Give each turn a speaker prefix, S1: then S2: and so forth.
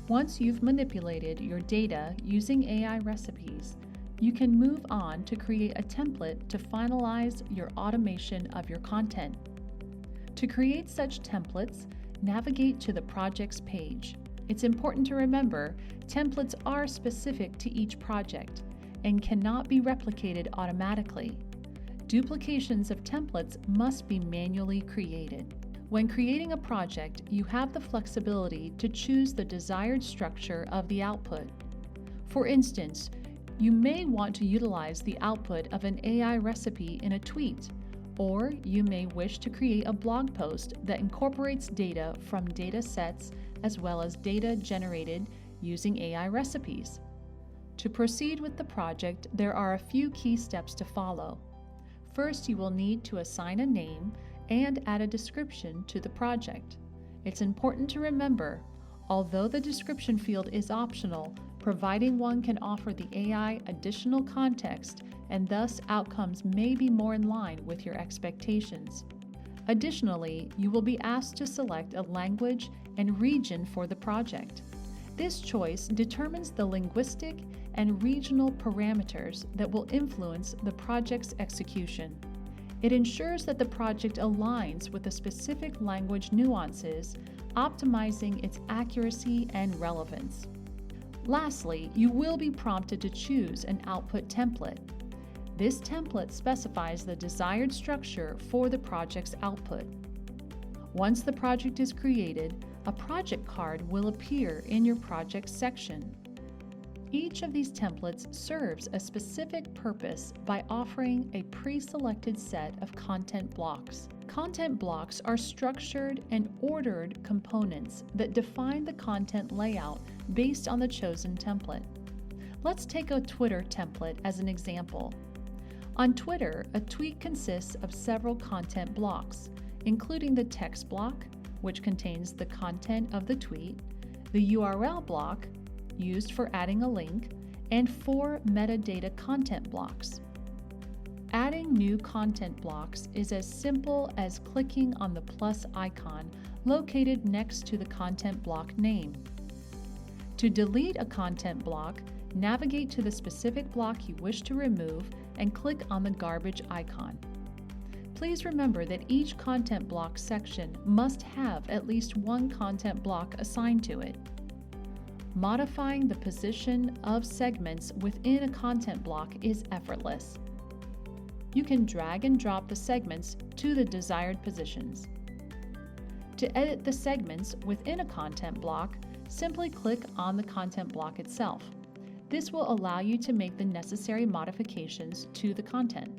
S1: Once you've manipulated your data using AI recipes, you can move on to create a template to finalize your automation of your content. To create such templates, navigate to the Projects page. It's important to remember, templates are specific to each project and cannot be replicated automatically. Duplications of templates must be manually created. When creating a project, you have the flexibility to choose the desired structure of the output. For instance, you may want to utilize the output of an AI recipe in a tweet, or you may wish to create a blog post that incorporates data from data sets as well as data generated using AI recipes. To proceed with the project, there are a few key steps to follow. First, you will need to assign a name and add a description to the project. It's important to remember, although the description field is optional, providing one can offer the AI additional context and thus outcomes may be more in line with your expectations. Additionally, you will be asked to select a language and region for the project. This choice determines the linguistic and regional parameters that will influence the project's execution. It ensures that the project aligns with the specific language nuances, optimizing its accuracy and relevance. Lastly, you will be prompted to choose an output template. This template specifies the desired structure for the project's output. Once the project is created, a project card will appear in your project section. Each of these templates serves a specific purpose by offering a pre-selected set of content blocks. Content blocks are structured and ordered components that define the content layout based on the chosen template. Let's take a Twitter template as an example. On Twitter, a tweet consists of several content blocks, including the text block, which contains the content of the tweet, the URL block, used for adding a link, and 4 metadata content blocks. Adding new content blocks is as simple as clicking on the plus icon located next to the content block name. To delete a content block, navigate to the specific block you wish to remove and click on the garbage icon. Please remember that each content block section must have at least one content block assigned to it. Modifying the position of segments within a content block is effortless. You can drag and drop the segments to the desired positions. To edit the segments within a content block, simply click on the content block itself. This will allow you to make the necessary modifications to the content.